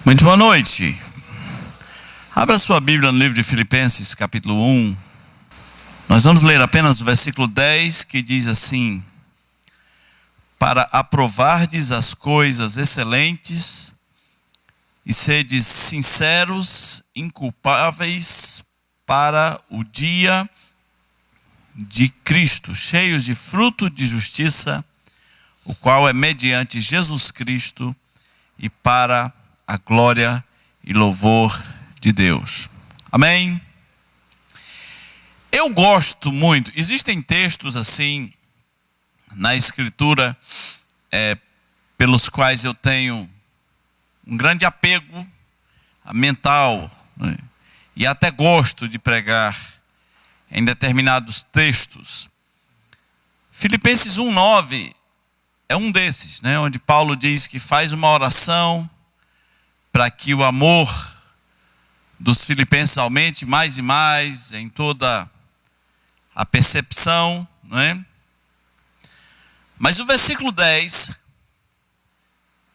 Muito boa noite. Abra sua Bíblia no livro de Filipenses, capítulo 1. Nós vamos ler apenas o versículo 10, que diz assim: para aprovardes as coisas excelentes e sedes sinceros, inculpáveis para o dia de Cristo, cheios de fruto de justiça, o qual é mediante Jesus Cristo e para a glória e louvor de Deus. Amém? Eu gosto muito, existem textos assim na Escritura pelos quais eu tenho um grande apego mental, né? E até gosto de pregar em determinados textos. Filipenses 1:9 é um desses, né? Onde Paulo diz que faz uma oração para que o amor dos filipenses aumente mais e mais em toda a percepção, né? Mas o versículo 10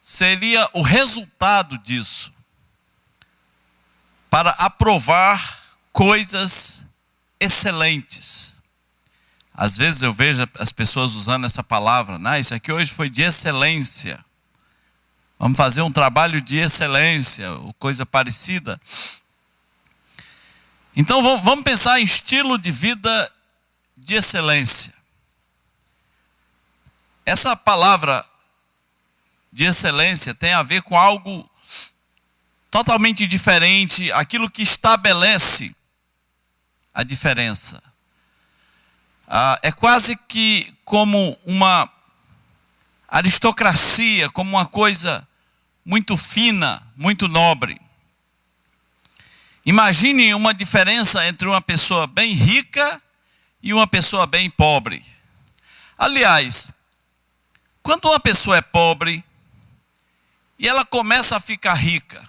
seria o resultado disso, para aprovar coisas excelentes. Às vezes eu vejo as pessoas usando essa palavra, né? Isso aqui hoje foi de excelência. Vamos fazer um trabalho de excelência, ou coisa parecida. Então vamos pensar em estilo de vida de excelência. Essa palavra de excelência tem a ver com algo totalmente diferente, aquilo que estabelece a diferença. É quase que como uma aristocracia, como uma coisa muito fina, muito nobre. Imagine uma diferença entre uma pessoa bem rica e uma pessoa bem pobre. Aliás, quando uma pessoa é pobre e ela começa a ficar rica,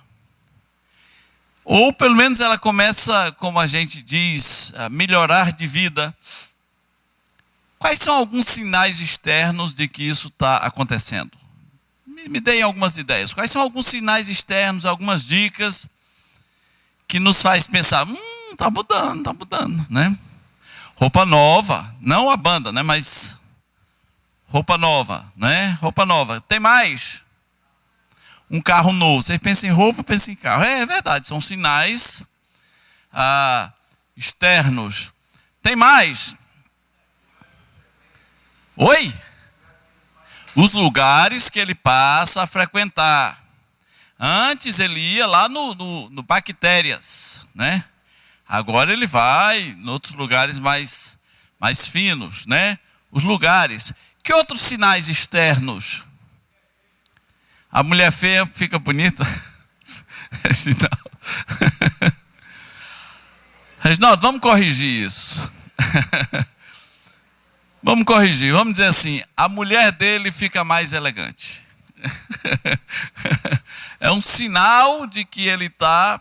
ou pelo menos ela começa, como a gente diz, a melhorar de vida, quais são alguns sinais externos de que isso está acontecendo? Me deem algumas ideias. Quais são alguns sinais externos, algumas dicas que nos faz pensar, tá mudando, né? Roupa nova, não a banda, né? Mas roupa nova, né? Roupa nova. Tem mais? Um carro novo. Você pensa em roupa, pensa em carro. É verdade, são sinais externos. Tem mais? Oi? Os lugares que ele passa a frequentar. Antes ele ia lá no Bactérias, né? Agora ele vai em outros lugares mais finos, né? Os lugares. Que outros sinais externos? A mulher feia fica bonita? Reginaldo, vamos corrigir isso. Vamos corrigir, vamos dizer assim, a mulher dele fica mais elegante. É um sinal de que ele está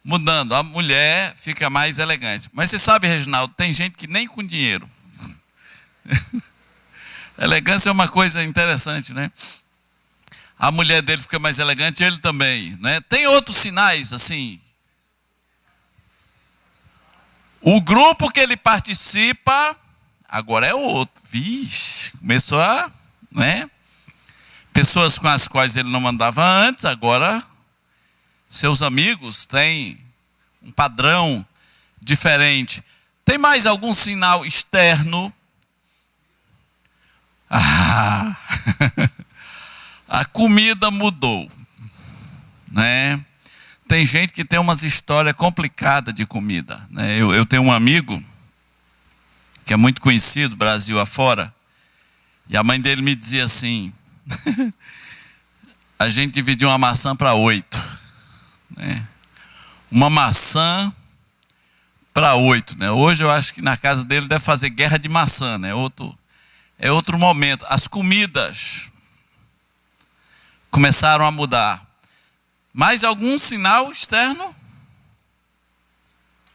mudando, a mulher fica mais elegante. Mas você sabe, Reginaldo, tem gente que nem com dinheiro. Elegância é uma coisa interessante, né? A mulher dele fica mais elegante, ele também, né? Tem outros sinais, assim. O grupo que ele participa agora é outro. Vixe, começou a, né? Pessoas com as quais ele não andava antes, agora seus amigos têm um padrão diferente. Tem mais algum sinal externo? A comida mudou, né? Tem gente que tem umas histórias complicadas de comida, né? Eu tenho um amigo que é muito conhecido, Brasil afora, e a mãe dele me dizia assim, a gente dividiu uma maçã para 8, né? Uma maçã para 8, né? Hoje eu acho que na casa dele deve fazer guerra de maçã, né? É outro momento. As comidas começaram a mudar. Mais algum sinal externo?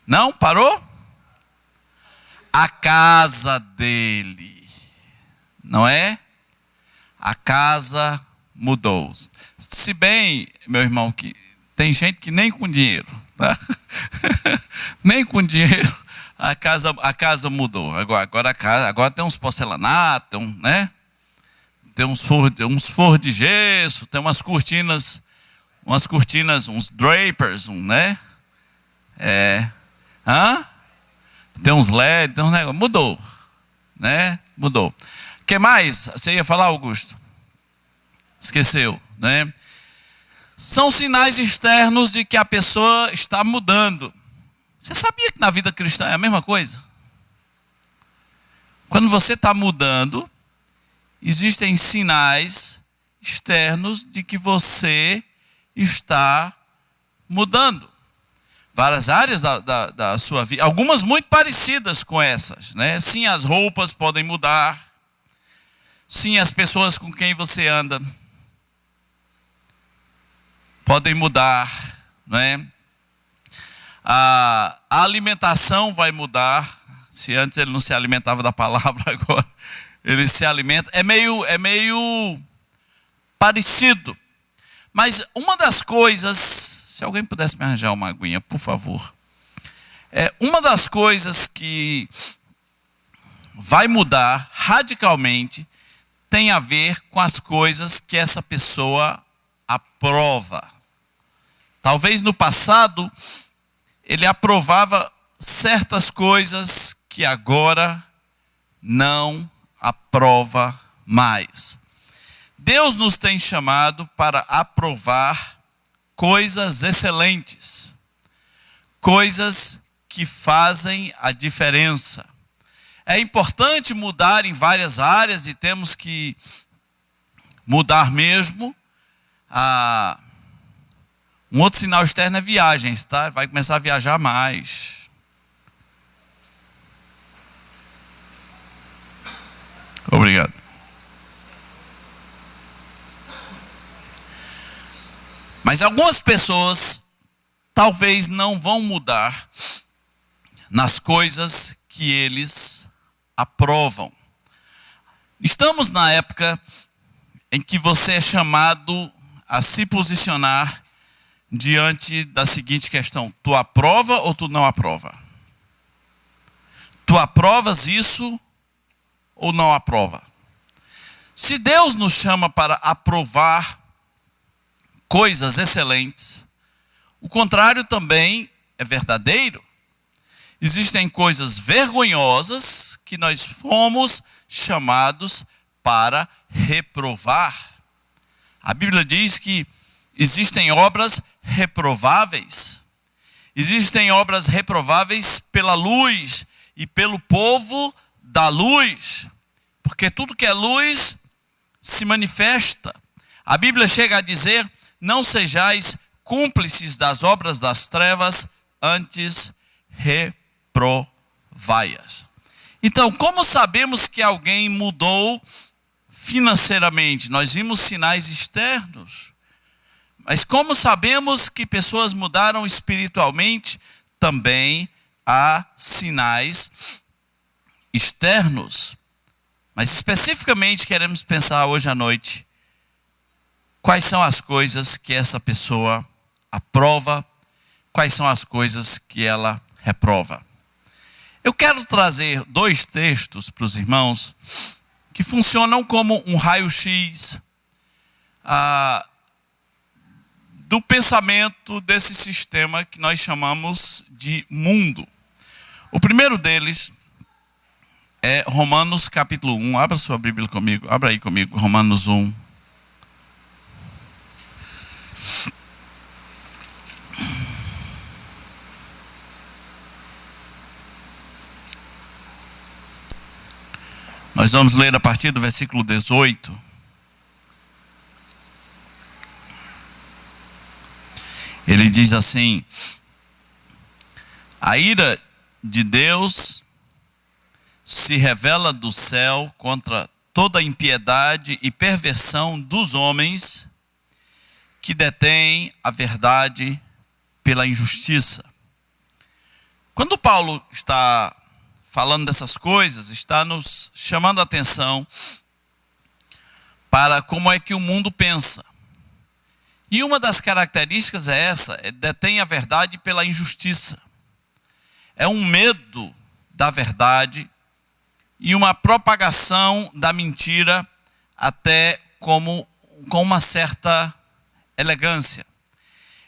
Não? Parou? A casa dele, não é? A casa mudou. Se bem, meu irmão, que tem gente que nem com dinheiro, tá? Nem com dinheiro a casa mudou. Agora tem uns porcelanatos, né? Tem uns forros de gesso, tem umas cortinas, uns drapers, né? Tem uns LED, tem uns negócios. Mudou, né? Mudou. O que mais? Você ia falar, Augusto? Esqueceu, né? São sinais externos de que a pessoa está mudando. Você sabia que na vida cristã é a mesma coisa? Quando você está mudando, existem sinais externos de que você está mudando. Várias áreas da sua vida, algumas muito parecidas com essas, né? Sim, as roupas podem mudar. Sim, as pessoas com quem você anda podem mudar, né? A alimentação vai mudar. Se antes ele não se alimentava da palavra, agora ele se alimenta. É meio parecido. Mas uma das coisas, se alguém pudesse me arranjar uma aguinha, por favor. Uma das coisas que vai mudar radicalmente tem a ver com as coisas que essa pessoa aprova. Talvez no passado ele aprovava certas coisas que agora não aprova mais. Deus nos tem chamado para aprovar coisas excelentes, coisas que fazem a diferença. É importante mudar em várias áreas e temos que mudar mesmo. Um outro sinal externo é viagens, tá? Vai começar a viajar mais. Obrigado. Mas algumas pessoas talvez não vão mudar nas coisas que eles aprovam. Estamos na época em que você é chamado a se posicionar diante da seguinte questão: tu aprova ou tu não aprova? Tu aprovas isso ou não aprova? Se Deus nos chama para aprovar coisas excelentes, o contrário também é verdadeiro. Existem coisas vergonhosas que nós fomos chamados para reprovar. A Bíblia diz que existem obras reprováveis. Existem obras reprováveis pela luz e pelo povo da luz. Porque tudo que é luz se manifesta. A Bíblia chega a dizer: não sejais cúmplices das obras das trevas, antes reprovai-as. Então, como sabemos que alguém mudou financeiramente? Nós vimos sinais externos. Mas como sabemos que pessoas mudaram espiritualmente? Também há sinais externos. Mas especificamente queremos pensar hoje à noite quais são as coisas que essa pessoa aprova, quais são as coisas que ela reprova. Eu quero trazer 2 textos para os irmãos que funcionam como um raio-x do pensamento desse sistema que nós chamamos de mundo. O primeiro deles é Romanos capítulo 1. Abra sua Bíblia comigo, abra aí comigo, Romanos 1. Nós vamos ler a partir do versículo 18. Ele diz assim: a ira de Deus se revela do céu contra toda a impiedade e perversão dos homens que detêm a verdade pela injustiça. Quando Paulo está falando dessas coisas, está nos chamando a atenção para como é que o mundo pensa. E uma das características é essa: detém a verdade pela injustiça. É um medo da verdade e uma propagação da mentira até com uma certa elegância.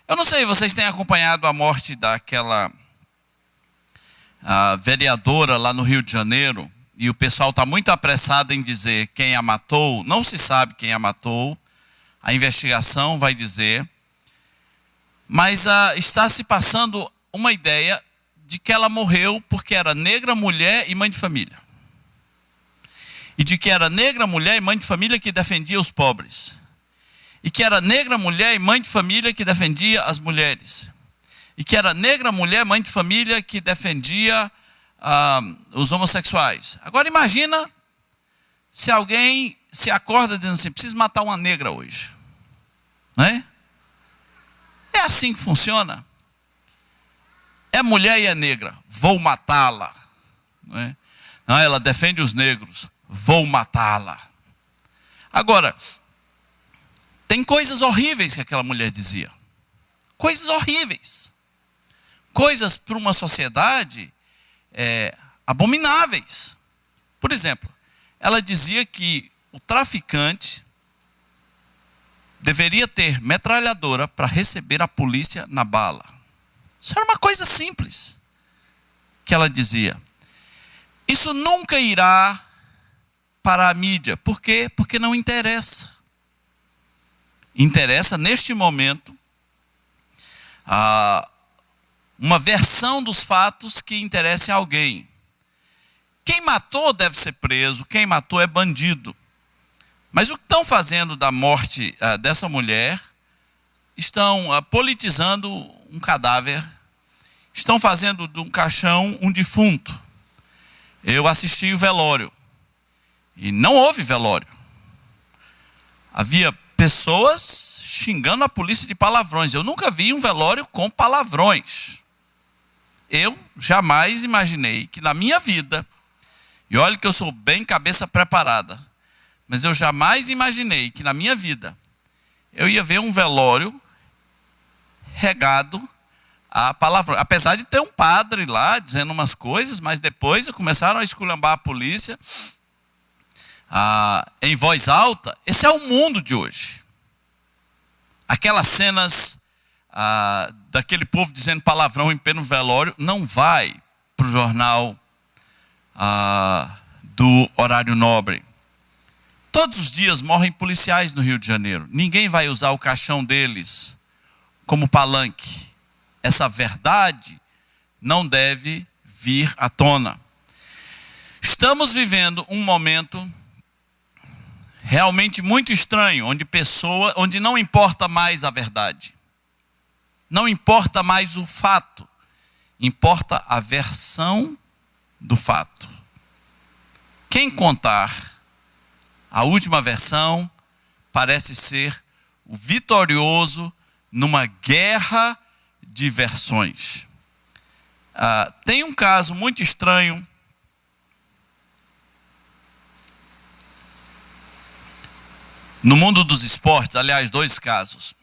Eu não sei, vocês têm acompanhado a morte daquela vereadora lá no Rio de Janeiro, e o pessoal está muito apressado em dizer quem a matou. Não se sabe quem a matou, a investigação vai dizer, mas está se passando uma ideia de que ela morreu porque era negra, mulher e mãe de família. E de que era negra, mulher e mãe de família que defendia os pobres. E que era negra, mulher e mãe de família que defendia as mulheres. E que era negra, mulher, mãe de família que defendia os homossexuais. Agora imagina se alguém se acorda dizendo assim: preciso matar uma negra hoje. Não é? É assim que funciona. É mulher e é negra, vou matá-la. Não é? Não, ela defende os negros, vou matá-la. Agora, tem coisas horríveis que aquela mulher dizia. Coisas horríveis. Coisas para uma sociedade abomináveis. Por exemplo, ela dizia que o traficante deveria ter metralhadora para receber a polícia na bala. Isso era uma coisa simples que ela dizia. Isso nunca irá para a mídia. Por quê? Porque não interessa. Interessa, neste momento, uma versão dos fatos que interesse a alguém. Quem matou deve ser preso, quem matou é bandido. Mas o que estão fazendo da morte dessa mulher? Estão politizando um cadáver, estão fazendo de um caixão um defunto. Eu assisti o velório, e não houve velório. Havia pessoas xingando a polícia de palavrões. Eu nunca vi um velório com palavrões. Eu jamais imaginei que na minha vida, e olha que eu sou bem cabeça preparada, mas eu jamais imaginei que na minha vida eu ia ver um velório regado a palavrões. Apesar de ter um padre lá dizendo umas coisas, mas depois começaram a esculhambar a polícia em voz alta. Esse é o mundo de hoje. Aquelas cenas daquele povo dizendo palavrão em pleno velório não vai para o jornal do horário nobre. Todos os dias morrem policiais no Rio de Janeiro. Ninguém vai usar o caixão deles como palanque. Essa verdade não deve vir à tona. Estamos vivendo um momento realmente muito estranho, onde não importa mais a verdade. Não importa mais o fato. Importa a versão do fato. Quem contar a última versão parece ser o vitorioso numa guerra de versões. Tem um caso muito estranho no mundo dos esportes, aliás, dois casos.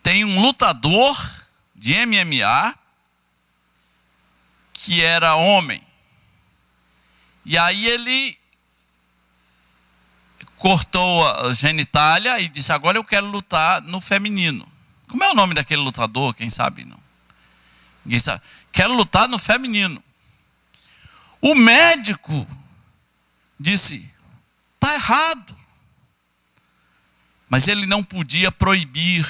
Tem um lutador de MMA que era homem. E aí ele cortou a genitália e disse: agora eu quero lutar no feminino. Como é o nome daquele lutador? Quem sabe? Não. Ninguém sabe. Quero lutar no feminino. O médico disse: está errado. Mas ele não podia proibir.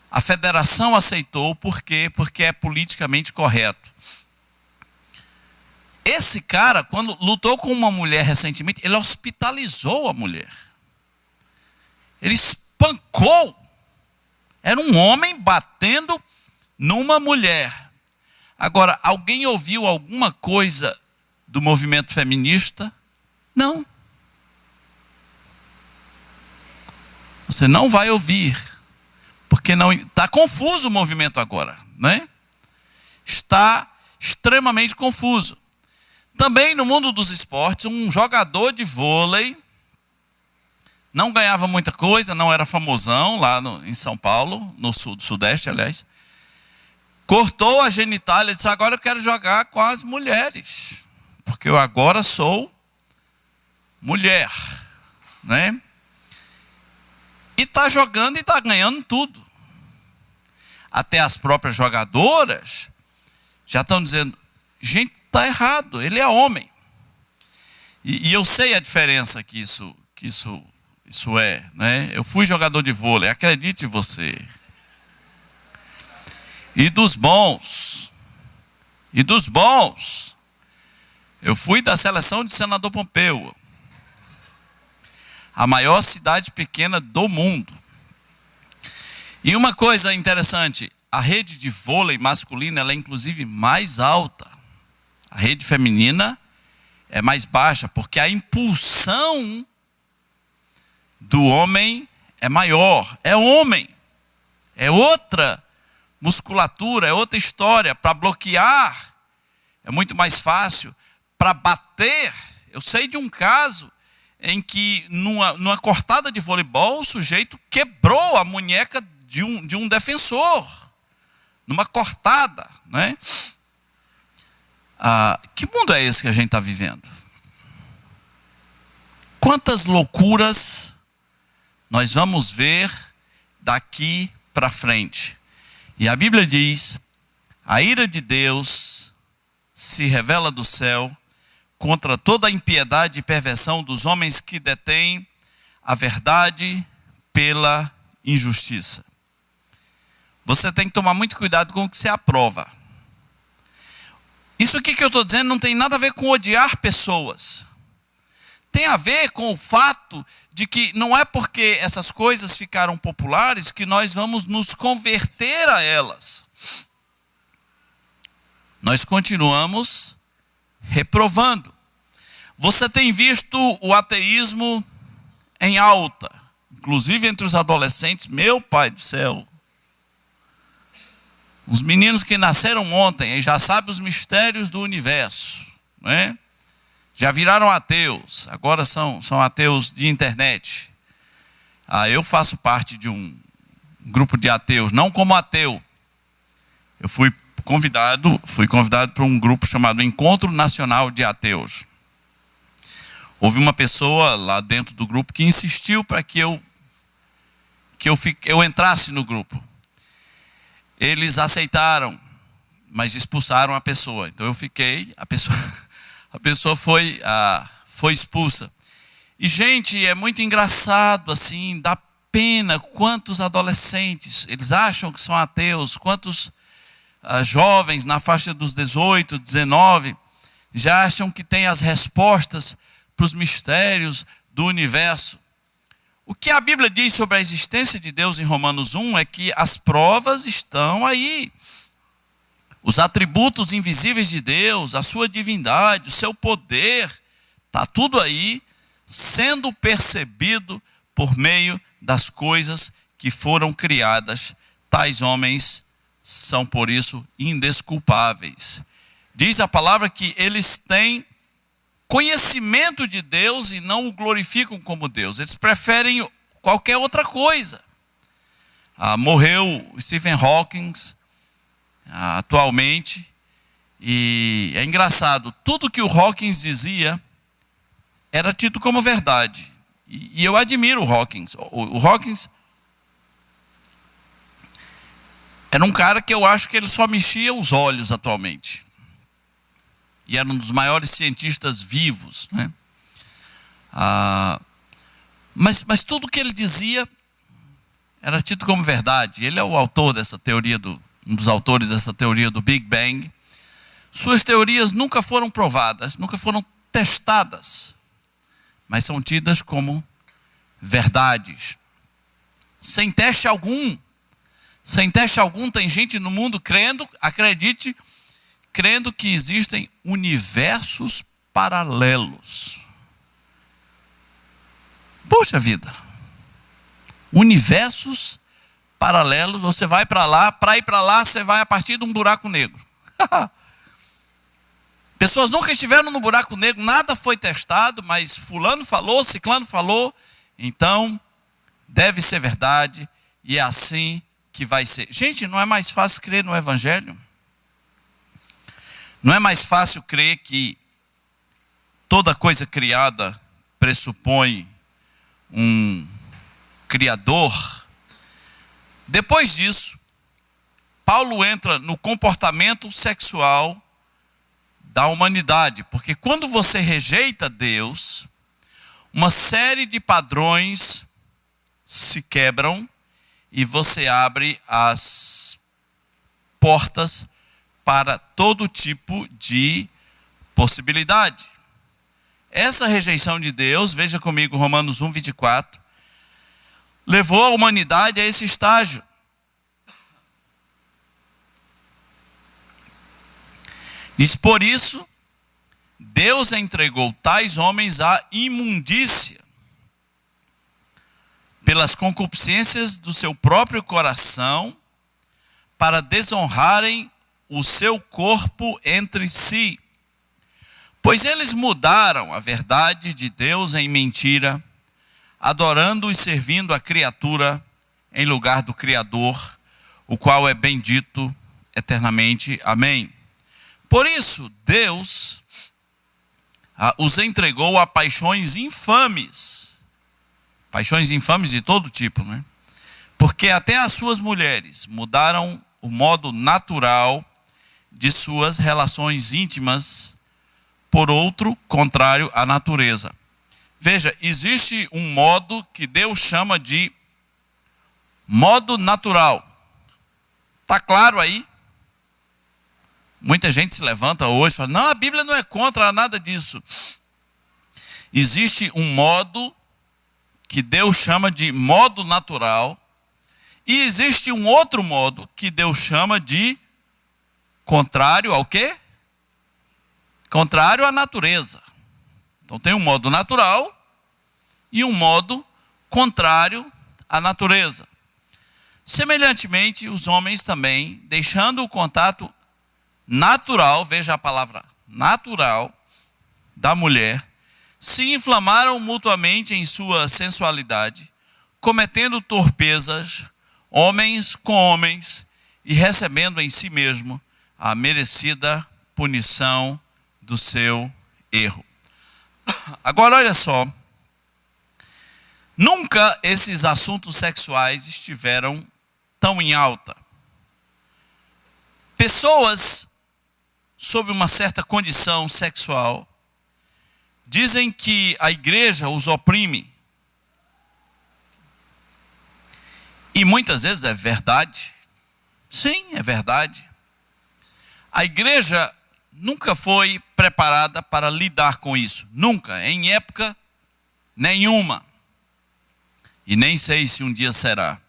A federação aceitou. Por quê? Porque é politicamente correto. Esse cara, quando lutou com uma mulher recentemente, ele hospitalizou a mulher. Ele espancou. Era um homem batendo numa mulher. Agora, alguém ouviu alguma coisa do movimento feminista? Não. Você não vai ouvir. Porque não está confuso o movimento agora, né? Está extremamente confuso. Também no mundo dos esportes, um jogador de vôlei não ganhava muita coisa, não era famosão lá em São Paulo, no sudeste, aliás. Cortou a genitália e disse: agora eu quero jogar com as mulheres, porque eu agora sou mulher, né? E está jogando e está ganhando tudo. Até as próprias jogadoras já estão dizendo: gente, está errado, ele é homem. E eu sei a diferença que isso é, né? Eu fui jogador de vôlei, acredite você. E dos bons. Eu fui da seleção de Senador Pompeu, a maior cidade pequena do mundo. E uma coisa interessante, a rede de vôlei masculina, ela é inclusive mais alta. A rede feminina é mais baixa, porque a impulsão do homem é maior. É homem. É outra musculatura, é outra história. Para bloquear é muito mais fácil. Para bater, eu sei de um caso em que numa cortada de voleibol, o sujeito quebrou a munheca de um defensor. Numa cortada, né? Que mundo é esse que a gente está vivendo? Quantas loucuras nós vamos ver daqui para frente? E a Bíblia diz: a ira de Deus se revela do céu contra toda a impiedade e perversão dos homens que detêm a verdade pela injustiça. Você tem que tomar muito cuidado com o que você aprova. Isso aqui que eu estou dizendo não tem nada a ver com odiar pessoas. Tem a ver com o fato de que não é porque essas coisas ficaram populares que nós vamos nos converter a elas. Nós continuamos reprovando. Você tem visto o ateísmo em alta, inclusive entre os adolescentes. Meu pai do céu. Os meninos que nasceram ontem e já sabem os mistérios do universo, né? Já viraram ateus, agora são ateus de internet. Eu faço parte de um grupo de ateus, não como ateu. Eu fui convidado para um grupo chamado Encontro Nacional de Ateus. Houve uma pessoa lá dentro do grupo que insistiu para que eu entrasse no grupo. Eles aceitaram, mas expulsaram a pessoa. Então eu fiquei, a pessoa foi expulsa. E, gente, é muito engraçado, assim, dá pena quantos adolescentes, eles acham que são ateus, quantos jovens na faixa dos 18, 19, já acham que têm as respostas para os mistérios do universo. O que a Bíblia diz sobre a existência de Deus em Romanos 1 é que as provas estão aí. Os atributos invisíveis de Deus, a sua divindade, o seu poder, está tudo aí sendo percebido por meio das coisas que foram criadas. Tais homens são, por isso, indesculpáveis. Diz a palavra que eles têm conhecimento de Deus e não o glorificam como Deus. Eles preferem qualquer outra coisa. Morreu Stephen Hawking atualmente, e é engraçado, tudo que o Hawking dizia era tido como verdade. E eu admiro o Hawking. O Hawking era um cara que eu acho que ele só mexia os olhos atualmente. E era um dos maiores cientistas vivos, né? Mas tudo que ele dizia era tido como verdade. Ele é o autor dessa teoria, um dos autores dessa teoria do Big Bang. Suas teorias nunca foram provadas, nunca foram testadas, mas são tidas como verdades. Sem teste algum. Sem teste algum, tem gente no mundo crendo, acredite, crendo que existem universos paralelos. Poxa vida. Universos paralelos, você vai para lá, para ir para lá, você vai a partir de um buraco negro. Pessoas nunca estiveram no buraco negro, nada foi testado, mas fulano falou, ciclano falou, então deve ser verdade e é assim que vai ser. Gente, não é mais fácil crer no Evangelho? Não é mais fácil crer que toda coisa criada pressupõe um Criador? Depois disso, Paulo entra no comportamento sexual da humanidade, porque quando você rejeita Deus, uma série de padrões se quebram e você abre as portas para todo tipo de possibilidade. Essa rejeição de Deus, veja comigo Romanos 1:24, levou a humanidade a esse estágio. Diz, por isso, Deus entregou tais homens à imundícia, pelas concupiscências do seu próprio coração, para desonrarem o seu corpo entre si. Pois eles mudaram a verdade de Deus em mentira, adorando e servindo a criatura em lugar do Criador, o qual é bendito eternamente. Amém. Por isso, Deus os entregou a paixões infames de todo tipo, né? Porque até as suas mulheres mudaram o modo natural de suas relações íntimas por outro contrário à natureza. Veja, existe um modo que Deus chama de modo natural. Está claro aí? Muita gente se levanta hoje e fala, não, a Bíblia não é contra nada disso. Existe um modo que Deus chama de modo natural, e existe um outro modo que Deus chama de contrário ao quê? Contrário à natureza. Então tem um modo natural e um modo contrário à natureza. Semelhantemente, os homens também, deixando o contato natural, veja a palavra natural, da mulher, se inflamaram mutuamente em sua sensualidade, cometendo torpezas, homens com homens, e recebendo em si mesmo a merecida punição do seu erro. Agora olha só, nunca esses assuntos sexuais estiveram tão em alta. Pessoas sob uma certa condição sexual dizem que a igreja os oprime. E muitas vezes é verdade. Sim, é verdade. A igreja nunca foi preparada para lidar com isso. Nunca, em época nenhuma. E nem sei se um dia será.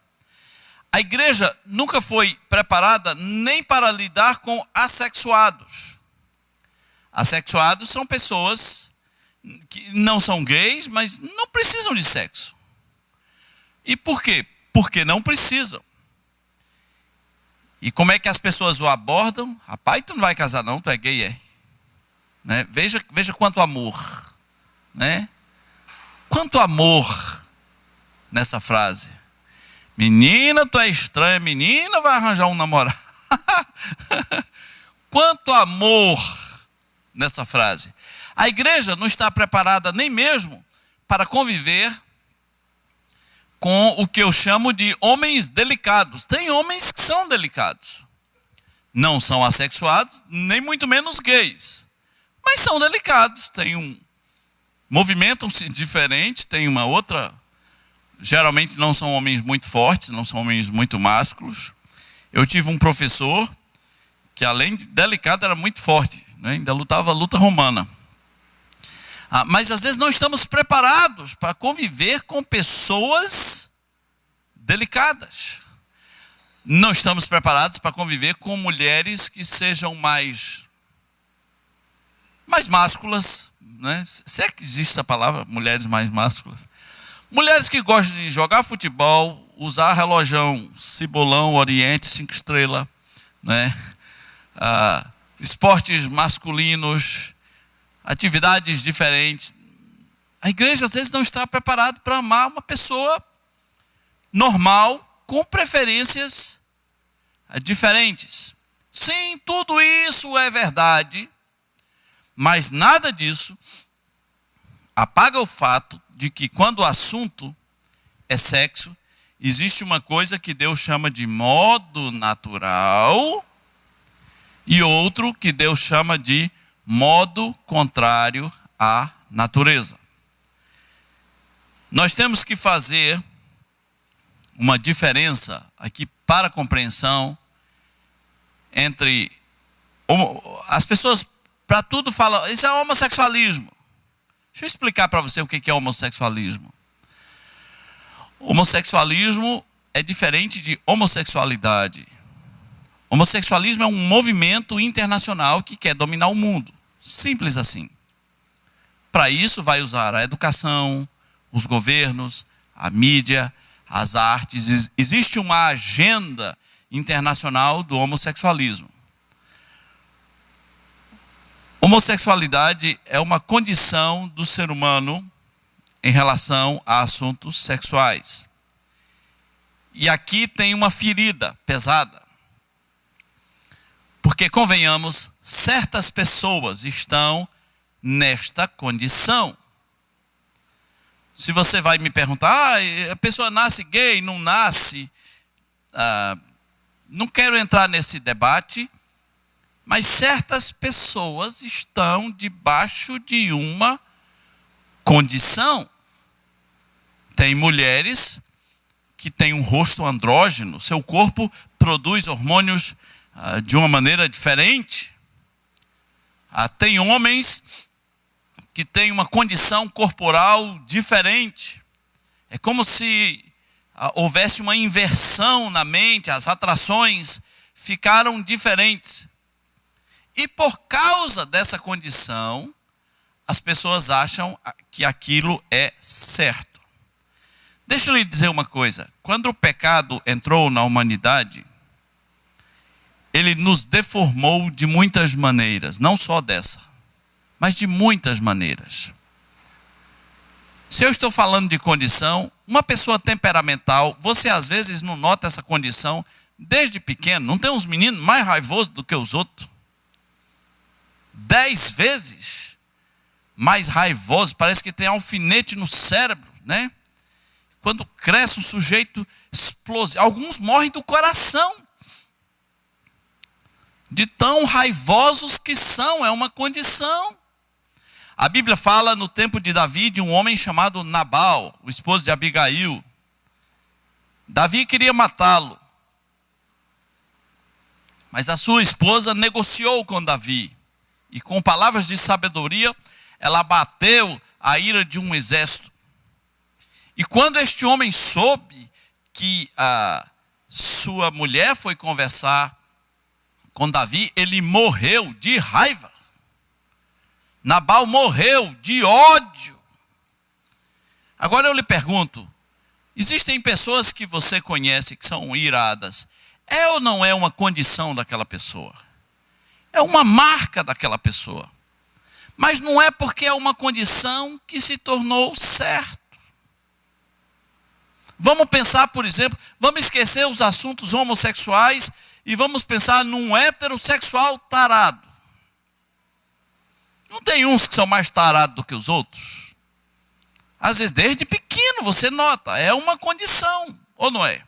A igreja nunca foi preparada nem para lidar com assexuados. Assexuados são pessoas que não são gays, mas não precisam de sexo. E por quê? Porque não precisam. E como é que as pessoas o abordam? Rapaz, tu não vai casar não, tu é gay, é. Né? Veja quanto amor. Né? Quanto amor nessa frase. Menina, tu é estranha, menina vai arranjar um namorado. Quanto amor nessa frase. A igreja não está preparada nem mesmo para conviver com o que eu chamo de homens delicados. Tem homens que são delicados. Não são assexuados, nem muito menos gays. Mas são delicados, movimentam-se diferente, tem uma outra. Geralmente não são homens muito fortes, não são homens muito másculos. Eu tive um professor que, além de delicado, era muito forte, né? Ainda lutava a luta romana. Mas às vezes não estamos preparados para conviver com pessoas delicadas. Não estamos preparados para conviver com mulheres que sejam mais másculas, né? Se é que existe essa palavra, mulheres mais másculas. Mulheres que gostam de jogar futebol, usar relojão, Cibolão, Oriente, 5 estrelas, né? Esportes masculinos, atividades diferentes. A igreja às vezes não está preparada para amar uma pessoa normal, com preferências diferentes. Sim, tudo isso é verdade, mas nada disso apaga o fato de que quando o assunto é sexo, existe uma coisa que Deus chama de modo natural e outro que Deus chama de modo contrário à natureza. Nós temos que fazer uma diferença aqui para a compreensão entre as pessoas, para tudo falam, isso é homossexualismo. Deixa eu explicar para você o que é homossexualismo. Homossexualismo é diferente de homossexualidade. Homossexualismo é um movimento internacional que quer dominar o mundo. Simples assim. Para isso vai usar a educação, os governos, a mídia, as artes. Existe uma agenda internacional do homossexualismo. Homossexualidade é uma condição do ser humano em relação a assuntos sexuais. E aqui tem uma ferida pesada. Porque, convenhamos, certas pessoas estão nesta condição. Se você vai me perguntar, a pessoa nasce gay, não nasce, não quero entrar nesse debate, mas certas pessoas estão debaixo de uma condição. Tem mulheres que têm um rosto andrógeno, seu corpo produz hormônios de uma maneira diferente. Tem homens que têm uma condição corporal diferente. É como se houvesse uma inversão na mente, as atrações ficaram diferentes. E por causa dessa condição, as pessoas acham que aquilo é certo. Deixa eu lhe dizer uma coisa. Quando o pecado entrou na humanidade, ele nos deformou de muitas maneiras. Não só dessa, mas de muitas maneiras. Se eu estou falando de condição, uma pessoa temperamental, você às vezes não nota essa condição desde pequeno. Não tem uns meninos mais raivosos do que os outros? 10 vezes mais raivosos, parece que tem alfinete no cérebro, né? Quando cresce um sujeito explosivo, alguns morrem do coração, de tão raivosos que são, é uma condição. A Bíblia fala no tempo de Davi de um homem chamado Nabal, o esposo de Abigail. Davi queria matá-lo, mas a sua esposa negociou com Davi. E com palavras de sabedoria, ela abateu a ira de um exército. E quando este homem soube que a sua mulher foi conversar com Davi, ele morreu de raiva. Nabal morreu de ódio. Agora eu lhe pergunto, existem pessoas que você conhece que são iradas. É ou não é uma condição daquela pessoa? É uma marca daquela pessoa. Mas não é porque é uma condição que se tornou certo. Vamos pensar, por exemplo, vamos esquecer os assuntos homossexuais e vamos pensar num heterossexual tarado. Não tem uns que são mais tarados do que os outros? Às vezes, desde pequeno, você nota, é uma condição, ou não é?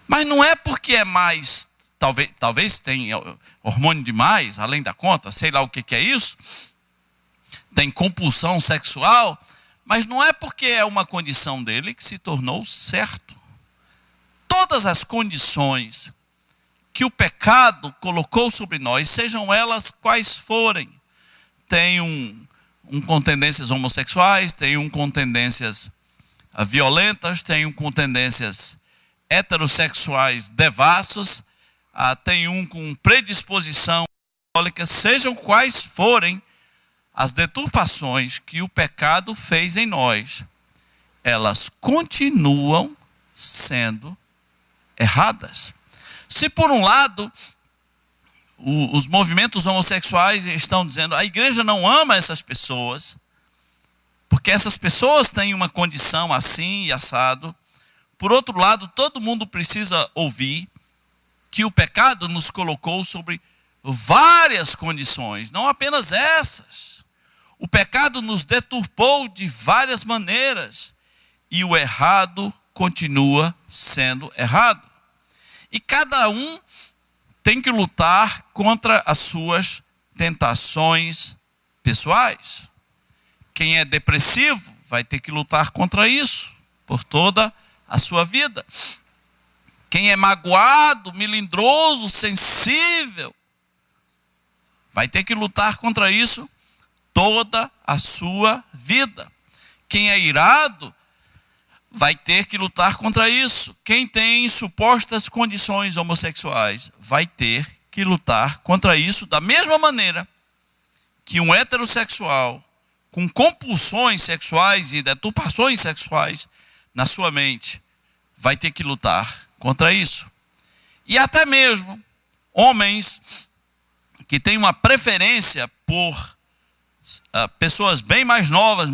Mas não é porque é mais... Talvez tenha hormônio demais, além da conta, sei lá o que é isso. Tem compulsão sexual, mas não é porque é uma condição dele que se tornou certo. Todas as condições que o pecado colocou sobre nós, sejam elas quais forem, tem um com tendências homossexuais, tem um com tendências violentas, tem um com tendências heterossexuais devassos, tem um com predisposição alcoólica, sejam quais forem as deturpações que o pecado fez em nós, elas continuam sendo erradas. Se por um lado, os movimentos homossexuais estão dizendo, a igreja não ama essas pessoas, porque essas pessoas têm uma condição assim e assado. Por outro lado, todo mundo precisa ouvir que o pecado nos colocou sobre várias condições, não apenas essas. O pecado nos deturpou de várias maneiras e o errado continua sendo errado. E cada um tem que lutar contra as suas tentações pessoais. Quem é depressivo vai ter que lutar contra isso por toda a sua vida. Quem é magoado, melindroso, sensível, vai ter que lutar contra isso toda a sua vida. Quem é irado vai ter que lutar contra isso. Quem tem supostas condições homossexuais vai ter que lutar contra isso da mesma maneira que um heterossexual com compulsões sexuais e deturpações sexuais na sua mente vai ter que lutar contra isso. E até mesmo homens que têm uma preferência por pessoas bem mais novas,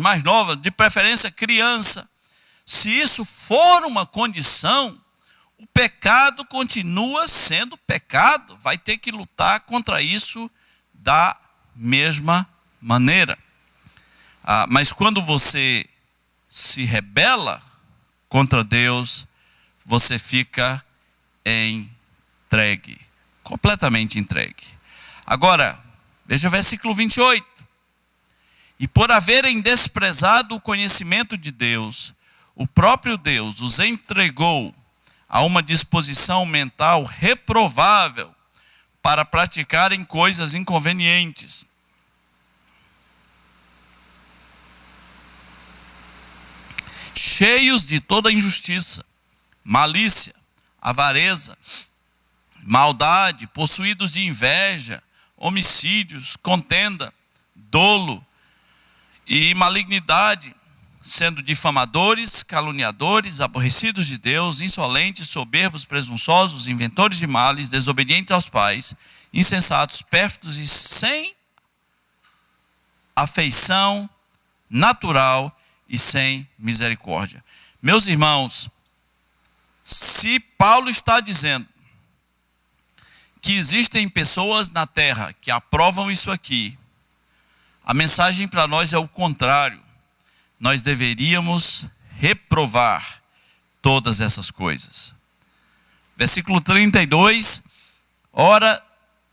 de preferência criança, se isso for uma condição, o pecado continua sendo pecado, vai ter que lutar contra isso da mesma maneira. Mas quando você se rebela contra Deus, você fica entregue, completamente entregue. Agora, veja o versículo 28. E por haverem desprezado o conhecimento de Deus, o próprio Deus os entregou a uma disposição mental reprovável para praticarem coisas inconvenientes. Cheios de toda injustiça, malícia, avareza, maldade, possuídos de inveja, homicídios, contenda, dolo e malignidade, sendo difamadores, caluniadores, aborrecidos de Deus, insolentes, soberbos, presunçosos, inventores de males, desobedientes aos pais, insensatos, pérfidos e sem afeição natural e sem misericórdia. Meus irmãos, se Paulo está dizendo que existem pessoas na terra que aprovam isso aqui, a mensagem para nós é o contrário. Nós deveríamos reprovar todas essas coisas. Versículo 32. Ora,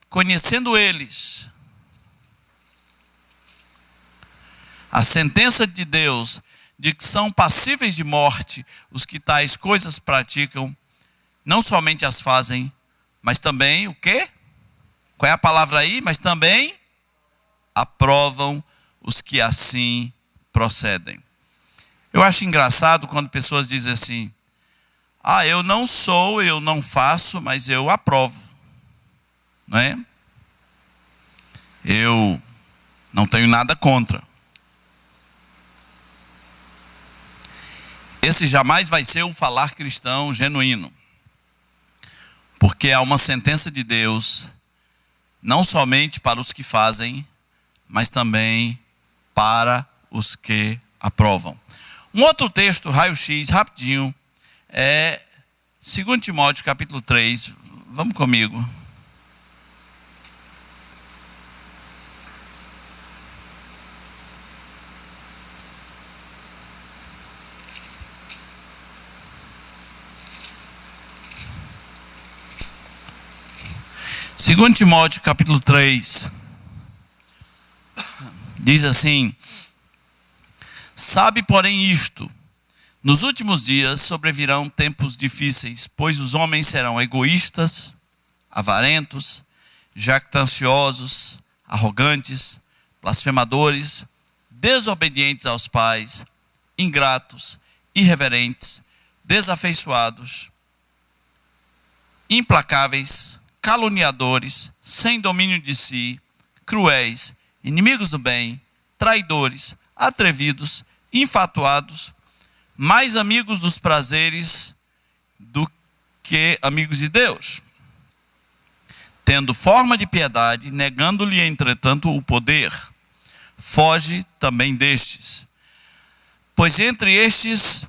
conhecendo eles a sentença de Deus, de que são passíveis de morte os que tais coisas praticam, não somente as fazem, mas também o quê? Qual é a palavra aí? Mas também aprovam os que assim procedem. Eu acho engraçado quando pessoas dizem assim: eu não sou, eu não faço, mas eu aprovo. Não é? Eu não tenho nada contra. Esse jamais vai ser o falar cristão genuíno. Porque há uma sentença de Deus, não somente para os que fazem, mas também para os que aprovam. Um outro texto, raio-x, rapidinho, é 2 Timóteo capítulo 3. Vamos comigo. Segundo Timóteo capítulo 3, diz assim: sabe, porém, isto, nos últimos dias sobrevirão tempos difíceis, pois os homens serão egoístas, avarentos, jactanciosos, arrogantes, blasfemadores, desobedientes aos pais, ingratos, irreverentes, desafeiçoados, implacáveis, caluniadores, sem domínio de si, cruéis, inimigos do bem, traidores, atrevidos, infatuados, mais amigos dos prazeres do que amigos de Deus, tendo forma de piedade, negando-lhe, entretanto, o poder. Foge também destes. Pois entre estes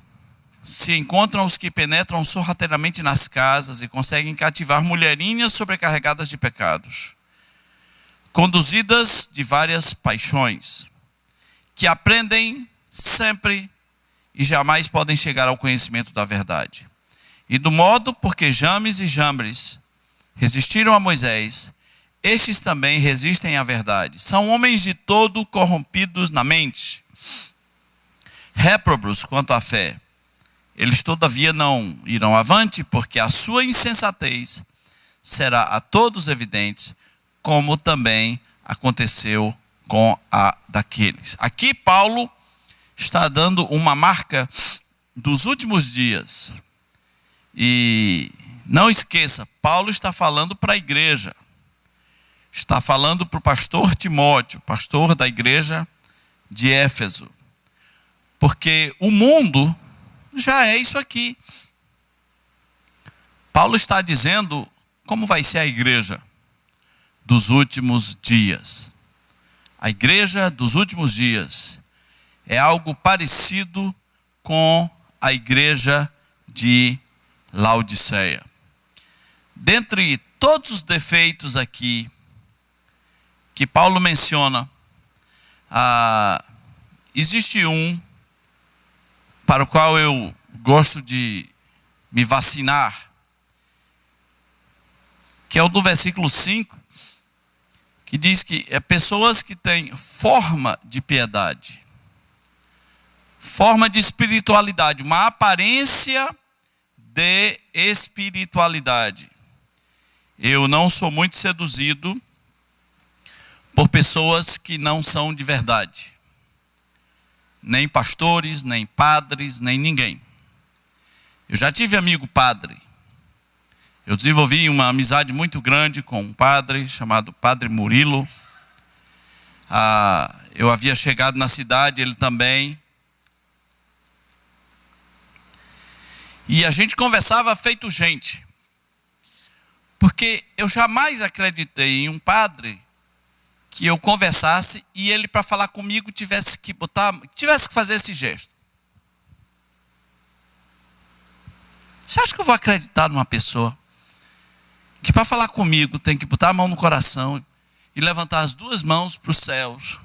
se encontram os que penetram sorrateiramente nas casas e conseguem cativar mulherinhas sobrecarregadas de pecados, conduzidas de várias paixões, que aprendem sempre e jamais podem chegar ao conhecimento da verdade. E do modo porque James e Jambres resistiram a Moisés, estes também resistem à verdade. São homens de todo corrompidos na mente, réprobos quanto à fé. Eles todavia não irão avante, porque a sua insensatez será a todos evidente, como também aconteceu com a daqueles. Aqui Paulo está dando uma marca dos últimos dias. E não esqueça, Paulo está falando para a igreja. Está falando para o pastor Timóteo, pastor da igreja de Éfeso. Porque o mundo já é isso aqui. Paulo está dizendo como vai ser a igreja dos últimos dias. A igreja dos últimos dias é algo parecido com a igreja de Laodiceia. Dentre todos os defeitos aqui que Paulo menciona, existe um para o qual eu gosto de me vacinar, que é o do versículo 5, que diz que é pessoas que têm forma de piedade, forma de espiritualidade, uma aparência de espiritualidade. Eu não sou muito seduzido por pessoas que não são de verdade. Nem pastores, nem padres, nem ninguém. Eu já tive amigo padre. Eu desenvolvi uma amizade muito grande com um padre chamado Padre Murilo. Eu havia chegado na cidade, ele também. E a gente conversava feito gente. Porque eu jamais acreditei em um padre que eu conversasse e ele, para falar comigo, tivesse que fazer esse gesto. Você acha que eu vou acreditar numa pessoa que, para falar comigo, tem que botar a mão no coração e levantar as duas mãos para os céus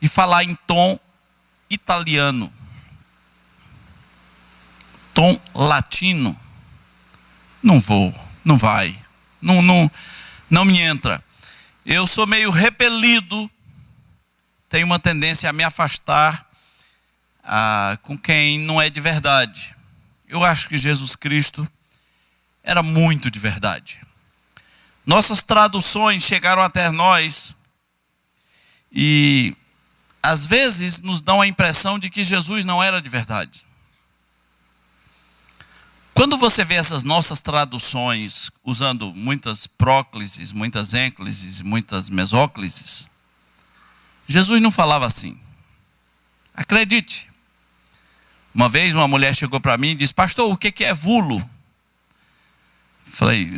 e falar em tom italiano, tom latino? Não vou, não vai, não me entra. Eu sou meio repelido, tenho uma tendência a me afastar com quem não é de verdade. Eu acho que Jesus Cristo era muito de verdade. Nossas traduções chegaram até nós e às vezes nos dão a impressão de que Jesus não era de verdade. Quando você vê essas nossas traduções usando muitas próclises, muitas ênclises, muitas mesóclises, Jesus não falava assim. Acredite. Uma vez uma mulher chegou para mim e disse: pastor, o que é vulo? Falei: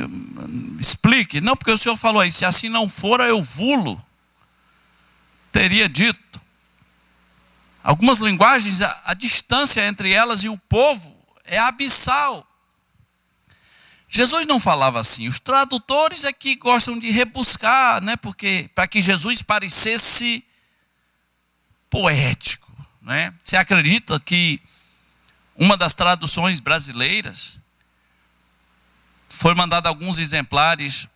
explique. Não, porque o senhor falou aí, se assim não for, eu vulo. Teria dito. Algumas linguagens, a distância entre elas e o povo é abissal. Jesus não falava assim. Os tradutores é que gostam de rebuscar, né? Porque para que Jesus parecesse poético, né? Você acredita que uma das traduções brasileiras foi mandado alguns exemplares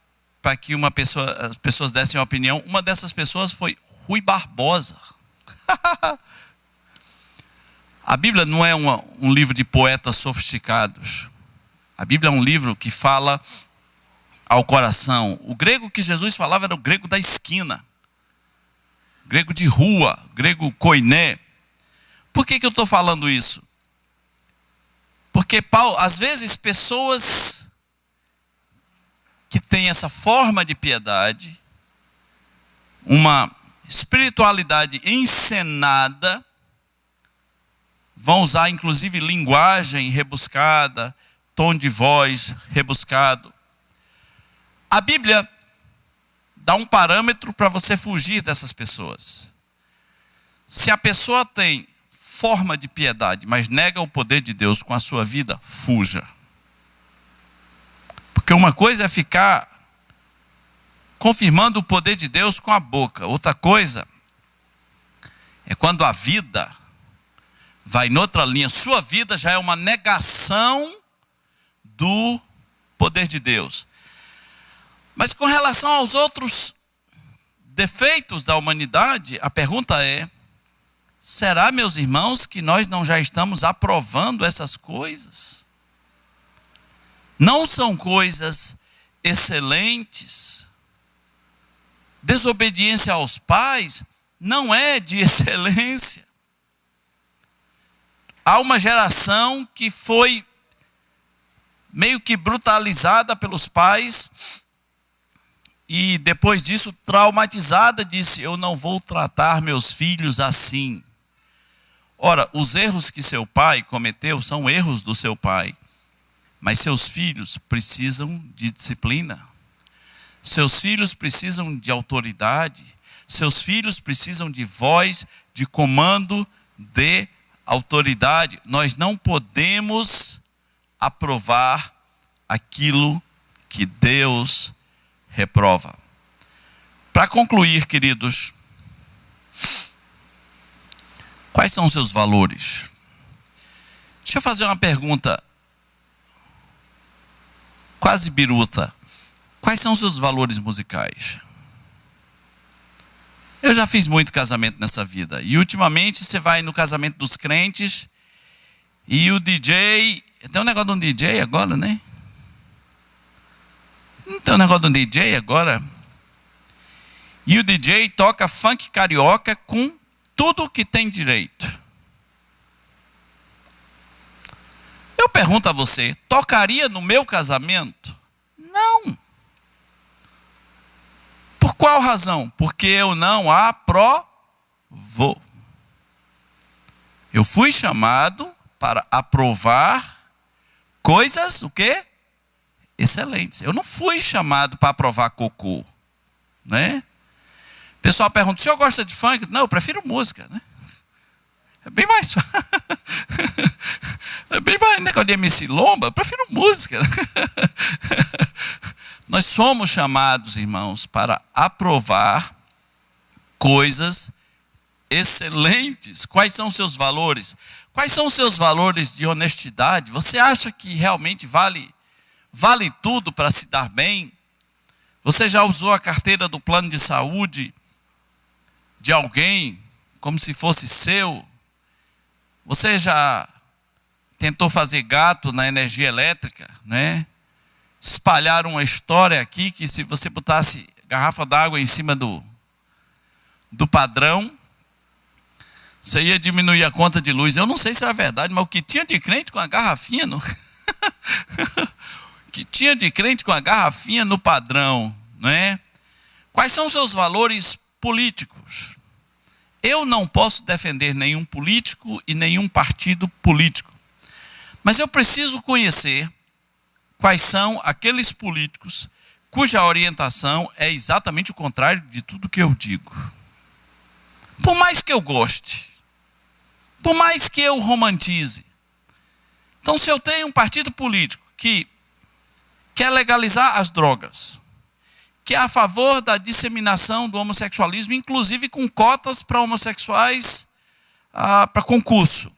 para que as pessoas dessem uma opinião? Uma dessas pessoas foi Rui Barbosa. A Bíblia não é um livro de poetas sofisticados. A Bíblia é um livro que fala ao coração. O grego que Jesus falava era o grego da esquina. Grego de rua, grego koiné. Por que eu estou falando isso? Porque Paulo, às vezes, pessoas que têm essa forma de piedade, uma espiritualidade encenada, vão usar inclusive linguagem rebuscada, tom de voz rebuscado. A Bíblia dá um parâmetro para você fugir dessas pessoas. Se a pessoa tem forma de piedade, mas nega o poder de Deus com a sua vida, fuja. Porque uma coisa é ficar confirmando o poder de Deus com a boca. Outra coisa é quando a vida vai noutra linha. Sua vida já é uma negação do poder de Deus. Mas com relação aos outros defeitos da humanidade, a pergunta é: será, meus irmãos, que nós não já estamos aprovando essas coisas? Não são coisas excelentes. Desobediência aos pais não é de excelência. Há uma geração que foi meio que brutalizada pelos pais e depois disso traumatizada, disse: eu não vou tratar meus filhos assim. Ora, os erros que seu pai cometeu são erros do seu pai, mas seus filhos precisam de disciplina. Seus filhos precisam de autoridade. Seus filhos precisam de voz, de comando, de autoridade. Nós não podemos aprovar aquilo que Deus reprova. Para concluir, queridos, quais são os seus valores? Deixa eu fazer uma pergunta quase biruta. Quais são os seus valores musicais? Eu já fiz muito casamento nessa vida. E ultimamente você vai no casamento dos crentes e o DJ... Tem um negócio de um DJ agora, né? Não tem um negócio de um DJ agora? E o DJ toca funk carioca com tudo que tem direito. Eu pergunto a você, tocaria no meu casamento? Não. Por qual razão? Porque eu não aprovo. Eu fui chamado para aprovar coisas, o quê? Excelentes. Eu não fui chamado para aprovar cocô, né? O pessoal pergunta: o senhor gosta de funk? Não, eu prefiro música, né? É bem mais é bem mais negócio de MC Lomba, eu prefiro música. Nós somos chamados, irmãos, para aprovar coisas excelentes. Quais são os seus valores? Quais são os seus valores de honestidade? Você acha que realmente vale tudo para se dar bem? Você já usou a carteira do plano de saúde de alguém como se fosse seu? Você já tentou fazer gato na energia elétrica, né? Espalharam uma história aqui que se você botasse garrafa d'água em cima do padrão, você ia diminuir a conta de luz. Eu não sei se era verdade, mas o que tinha de crente com a garrafinha que tinha de crente com a garrafinha no padrão, né? Quais são os seus valores políticos? Eu não posso defender nenhum político e nenhum partido político, mas eu preciso conhecer quais são aqueles políticos cuja orientação é exatamente o contrário de tudo que eu digo. Por mais que eu goste, por mais que eu romantize. Então, se eu tenho um partido político que quer legalizar as drogas, que é a favor da disseminação do homossexualismo, inclusive com cotas para homossexuais para concurso,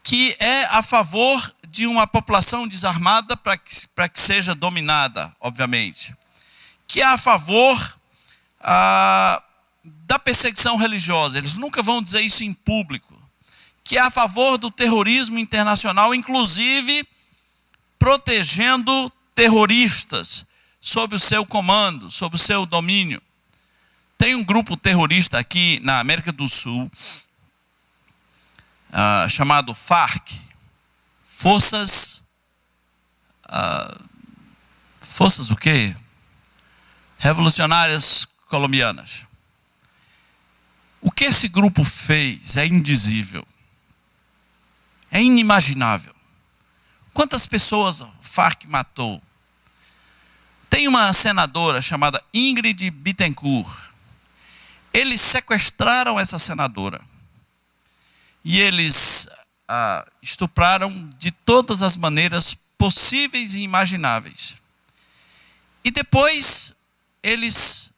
que é a favor de uma população desarmada para que seja dominada, obviamente, que é a favor da perseguição religiosa, eles nunca vão dizer isso em público, que é a favor do terrorismo internacional, inclusive protegendo terroristas sob o seu comando, sob o seu domínio. Tem um grupo terrorista aqui na América do Sul, chamado FARC, Forças o quê? Revolucionárias Colombianas. O que esse grupo fez é indizível. É inimaginável. Quantas pessoas o FARC matou? Tem uma senadora chamada Ingrid Bittencourt. Eles sequestraram essa senadora. e eles estupraram de todas as maneiras possíveis e imagináveis. E depois eles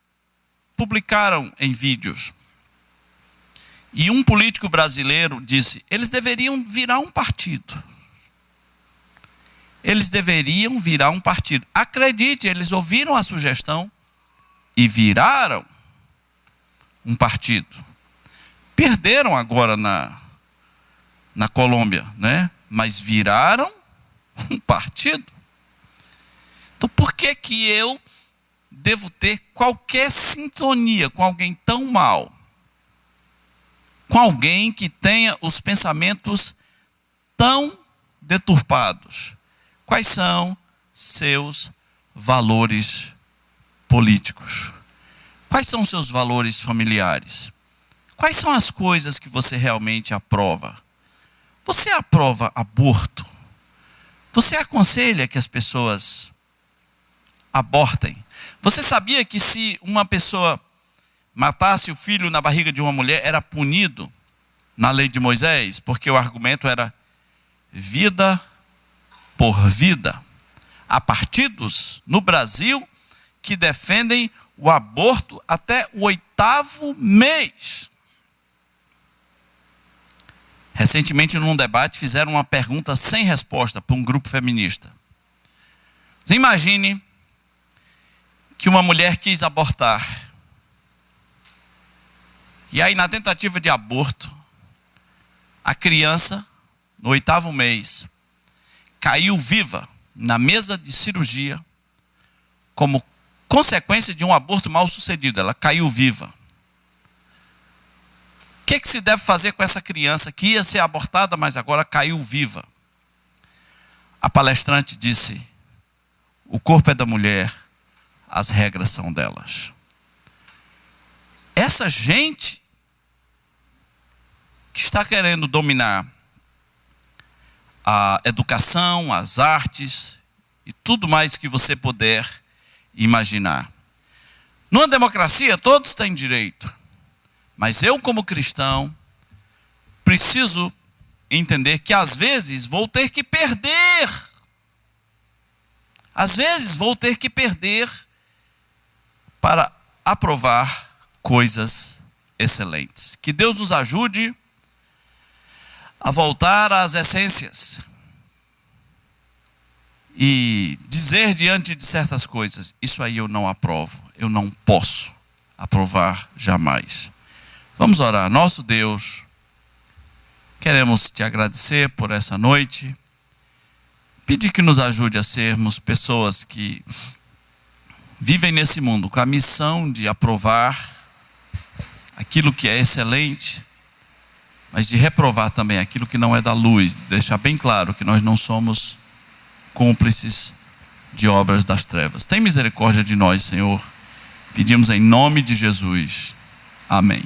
publicaram em vídeos. E um político brasileiro disse: eles deveriam virar um partido. Eles deveriam virar um partido. Acredite, eles ouviram a sugestão e viraram um partido. Perderam agora na Colômbia, né? Mas viraram um partido. Então por que eu devo ter qualquer sintonia com alguém tão mau? Com alguém que tenha os pensamentos tão deturpados? Quais são seus valores políticos? Quais são seus valores familiares? Quais são as coisas que você realmente aprova? Você aprova aborto? Você aconselha que as pessoas abortem? Você sabia que se uma pessoa matasse o filho na barriga de uma mulher, era punido na lei de Moisés? Porque o argumento era vida por vida. Há partidos no Brasil que defendem o aborto até o 8º mês. Recentemente, num debate, fizeram uma pergunta sem resposta para um grupo feminista. Você imagine que uma mulher quis abortar. E aí, na tentativa de aborto, a criança, no 8º mês, caiu viva na mesa de cirurgia, como consequência de um aborto mal sucedido. Ela caiu viva. O que se deve fazer com essa criança que ia ser abortada, mas agora caiu viva? A palestrante disse: o corpo é da mulher, as regras são delas. Essa gente que está querendo dominar a educação, as artes e tudo mais que você puder imaginar. Numa democracia, todos têm direito. Mas eu, como cristão, preciso entender que às vezes vou ter que perder. Às vezes vou ter que perder para aprovar coisas excelentes. Que Deus nos ajude a voltar às essências e dizer diante de certas coisas: isso aí eu não aprovo, eu não posso aprovar jamais. Vamos orar. Nosso Deus, queremos te agradecer por essa noite, pedir que nos ajude a sermos pessoas que vivem nesse mundo com a missão de aprovar aquilo que é excelente, mas de reprovar também aquilo que não é da luz, deixar bem claro que nós não somos cúmplices de obras das trevas. Tem misericórdia de nós, Senhor. Pedimos em nome de Jesus. Amém.